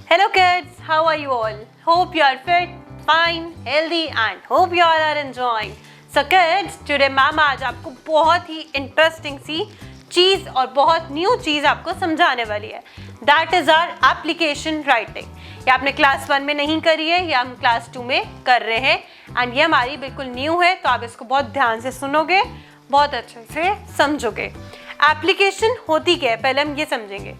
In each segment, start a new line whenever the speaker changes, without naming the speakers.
Hello kids, how are you all? Hope you are fit, fine, healthy and hope you all are enjoying. So kids, today ma'am आज आपको बहुत ही interesting सी चीज़ और बहुत new चीज़ आपको समझाने वाली है. That is our application writing. ये आपने क्लास 1 में नहीं करी है, ये हम क्लास 2 में कर रहे हैं एंड ये हमारी बिल्कुल न्यू है, तो आप इसको बहुत ध्यान से सुनोगे, बहुत अच्छे से समझोगे. एप्लीकेशन होती क्या है पहले हम ये समझेंगे.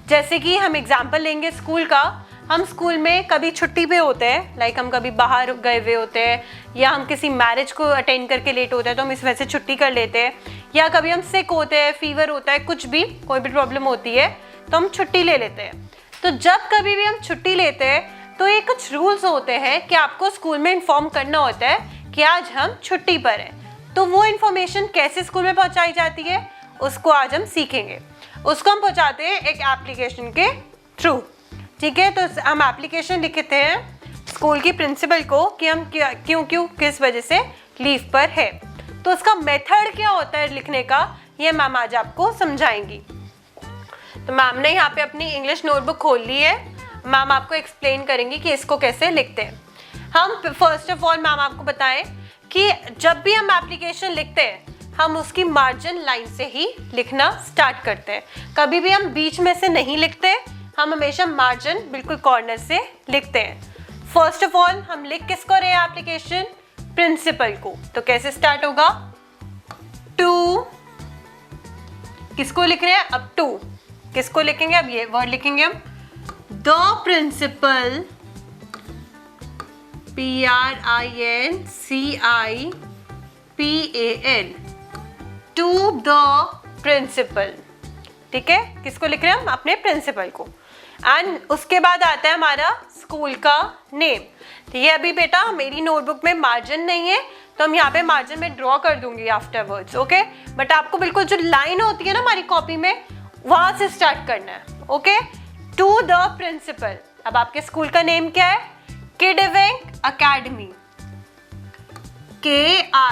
जैसे कि हम एग्जाम्पल लेंगे स्कूल का. हम स्कूल में कभी छुट्टी पे होते हैं, लाइक हम कभी बाहर गए हुए होते हैं या हम किसी मैरिज को अटेंड करके लेट होते हैं तो हम इस वजह से छुट्टी कर लेते हैं, या कभी हम सिक होते हैं, फीवर होता है, कुछ भी कोई भी प्रॉब्लम होती है तो हम छुट्टी ले लेते हैं. तो जब कभी भी हम छुट्टी लेते हैं तो ये कुछ रूल्स होते हैं कि आपको स्कूल में इन्फॉर्म करना होता है कि आज हम छुट्टी पर हैं. तो वो इन्फॉर्मेशन कैसे स्कूल में पहुँचाई जाती है उसको आज हम सीखेंगे. उसको हम पहुँचाते हैं एक एप्लीकेशन के थ्रू. ठीक है, तो हम एप्लीकेशन लिखते हैं स्कूल की प्रिंसिपल को कि हम क्यों किस वजह से लीव पर है. तो उसका मेथड क्या होता है लिखने का, ये मैम आज आपको समझाएंगी. तो मैम ने यहाँ पे अपनी इंग्लिश नोटबुक खोल ली है. मैम आपको एक्सप्लेन करेंगी कि इसको कैसे लिखते हैं. हम फर्स्ट ऑफ ऑल मैम आपको बताएं कि जब भी हम एप्लीकेशन लिखते हैं हम उसकी मार्जिन लाइन से ही लिखना स्टार्ट करते हैं. कभी भी हम बीच में से नहीं लिखते, हम हमेशा मार्जिन बिल्कुल कॉर्नर से लिखते हैं. फर्स्ट ऑफ ऑल हम लिख किसको रहे हैं एप्लीकेशन, प्रिंसिपल को. तो कैसे स्टार्ट होगा, टू, किसको लिख रहे हैं अब, टू किसको लिखेंगे, अब ये वर्ड लिखेंगे हम, the principal, PRINCIPAL, to the principal. ठीक है, किसको लिख रहे हैं हम, अपने प्रिंसिपल को. एंड उसके बाद आता है हमारा स्कूल का नेम. ठीक है, अभी बेटा मेरी नोटबुक में मार्जिन नहीं है तो हम यहाँ पे मार्जिन में ड्रॉ कर दूंगी आफ्टरवर्ड्स. ओके, बट आपको बिल्कुल जो लाइन होती है ना हमारी कॉपी में वहां से स्टार्ट करना है. Okay, to the principal. अब आपके स्कूल का नेम क्या है, Kiddiewink Academy, KIDDIEWINK,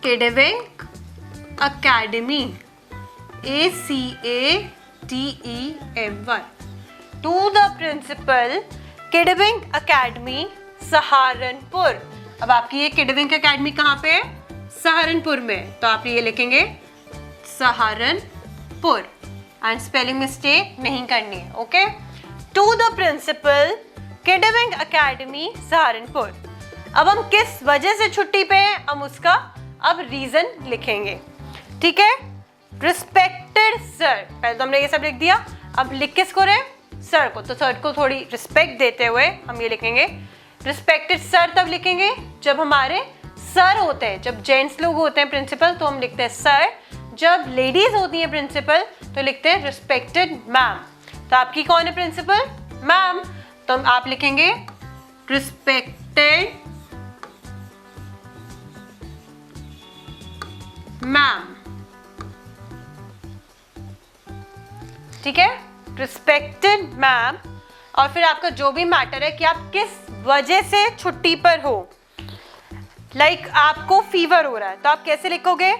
Kiddiewink Academy, ACADEMY. To the principal, Kiddiewink Academy, Saharanpur. अब आपकी ये किडविंक अकेडमी कहाँ पे है, सहारनपुर में, तो आप ये लिखेंगे सहारनपुर एंड स्पेलिंग मिस्टेक नहीं करनी है. Okay, to the principal, Kiddiewink Academy, Saharanpur. अब हम किस वजह से छुट्टी पे हैं हम उसका अब रीजन लिखेंगे. ठीक है, रिस्पेक्टेड सर, पहले तो हमने ये सब लिख दिया. अब लिख किसको रहे, सर को. तो सर को थोड़ी रिस्पेक्ट देते हुए हम ये लिखेंगे रिस्पेक्टेड सर. तब लिखेंगे जब हमारे सर होते हैं, जब जेंट्स लोग होते हैं प्रिंसिपल तो हम लिखते हैं सर. जब लेडीज होती हैं प्रिंसिपल तो लिखते हैं रिस्पेक्टेड मैम. तो आपकी कौन है प्रिंसिपल, मैम, तो आप लिखेंगे रिस्पेक्टेड मैम. ठीक है, रिस्पेक्टेड मैम. और फिर आपका जो भी मैटर है कि आप किस वजह से छुट्टी पर हो. लाइक आपको फीवर हो रहा है तो आप कैसे लिखोगे,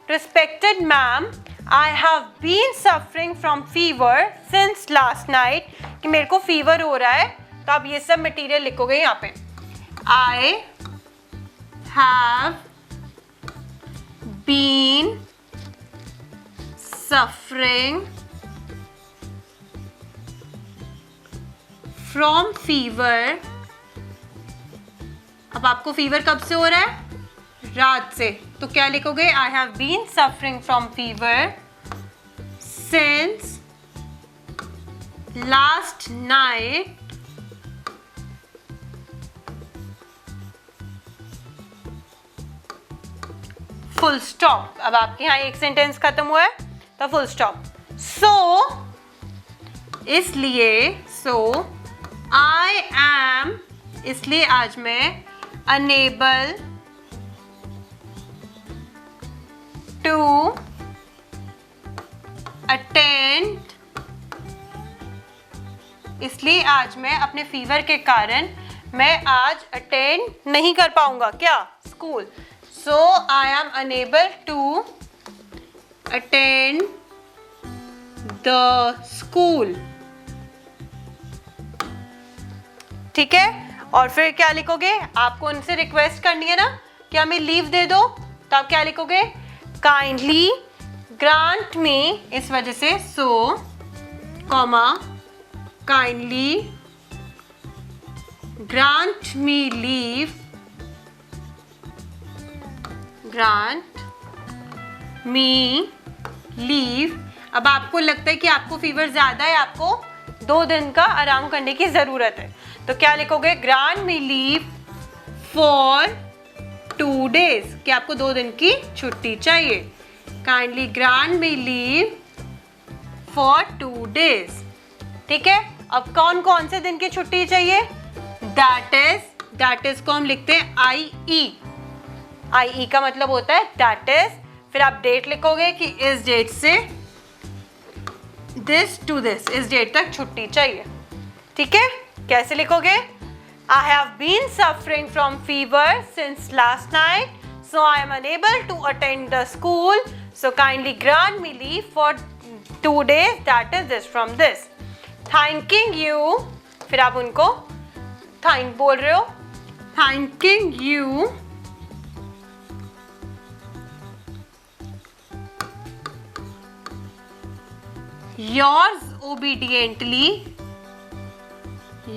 respected ma'am, I have been suffering from fever since last night, कि मेरे को फीवर हो रहा है. तो आप ये सब मटेरियल लिखोगे यहाँ पे, I have been suffering from fever. अब आपको फीवर कब से हो रहा है, रात से, तो क्या लिखोगे, I have been suffering from fever since last night full stop. अब आपके यहाँ एक सेंटेंस खत्म हुआ है तो फुल स्टॉप. सो इसलिए, सो आई एम, इसलिए आज मैं अनेबल टू अटेंड, इसलिए आज मैं अपने फीवर के कारण मैं आज अटेंड नहीं कर पाऊंगा क्या, school. so I am unable to attend the school. ठीक है, और फिर क्या लिखोगे? आपको उनसे रिक्वेस्ट करनी है ना कि हमें लीव दे दो, तो आप क्या लिखोगे? काइंडली ग्रांट मी, इस वजह से सो कॉमा काइंडली ग्रांट मी लीव, ग्रांट मी लीव। अब आपको लगता है कि आपको फीवर ज्यादा है, आपको 2 दिन का आराम करने की जरूरत है, तो क्या लिखोगे? Grant me leave for 2 days, कि आपको 2 दिन की छुट्टी चाहिए। Kindly grant me leave for 2 days। ठीक है, अब कौन कौन से दिन की छुट्टी चाहिए? दैट इज को हम लिखते हैं आई का मतलब होता है दैट इज, फिर आप डेट लिखोगे कि इस डेट से दिस टू दिस, इस डेट तक छुट्टी चाहिए। ठीक है, कैसे लिखोगे? I have been suffering from fever since last night, so I am unable to attend the school, so kindly grant me leave for 2 days, that is this from this. Thanking you, फिर आप उनको thank बोल रहे हो, thanking you yours obediently,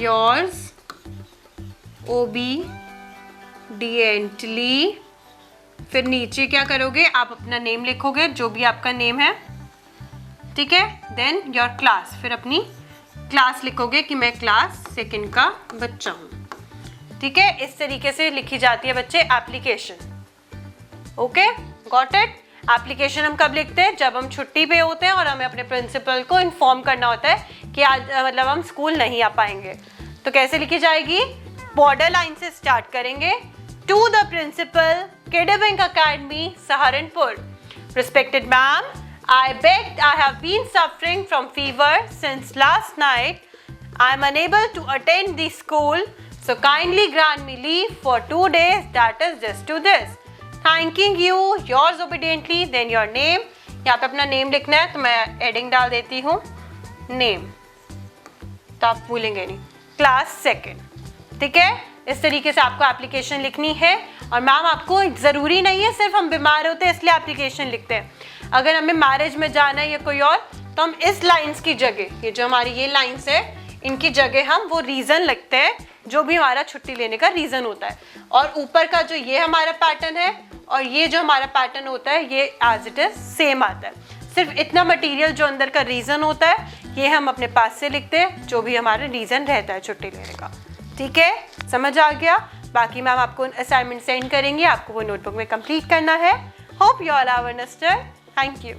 yours obediently, फिर नीचे क्या करोगे? आप अपना नेम लिखोगे, जो भी आपका नेम है, ठीक है। देन योर क्लास, फिर अपनी क्लास लिखोगे कि मैं क्लास 2 का बच्चा हूँ, ठीक है। इस तरीके से लिखी जाती है बच्चे application. Okay, got it. Application हम कब लिखते हैं? जब हम छुट्टी पे होते हैं और हमें अपने प्रिंसिपल को इन्फॉर्म करना होता है कि आज मतलब हम स्कूल नहीं आ पाएंगे। तो कैसे लिखी जाएगी? बॉर्डर लाइन से स्टार्ट करेंगे। To the principal, Kiddiewink Academy, Saharanpur. Respected ma'am, I begged, I have been suffering from fever since last night. I am unable to attend the school, so kindly grant me leave for 2 days, that is this to this. Thanking you, yours obediently, then your name. यहाँ पे अपना name लिखना है, तो मैं adding डाल देती हूँ नेम, तो आप भूलेंगे नहीं। क्लास 2, ठीक है। इस तरीके से आपको एप्लीकेशन लिखनी है। और मैम आपको ज़रूरी नहीं है सिर्फ हम बीमार होते हैं इसलिए एप्लीकेशन लिखते हैं। अगर हमें मैरिज में जाना है या कोई और, तो हम इस लाइंस की जगह, ये जो हमारी ये लाइंस है, इनकी जगह हम वो रीज़न लिखते हैं जो भी हमारा छुट्टी लेने का रीज़न होता है। और ऊपर का जो ये हमारा पैटर्न है और ये जो हमारा पैटर्न होता है, ये एज इट इज़ सेम आता है। सिर्फ इतना मटीरियल जो अंदर का रीज़न होता है ये हम अपने पास से लिखते हैं, जो भी हमारा रीज़न रहता है छुट्टी लेने का। ठीक है, समझ आ गया? बाकी मैम आपको असाइनमेंट सेंड करेंगे, आपको वो नोटबुक में कंप्लीट करना है। Hope you all have understood. Thank you.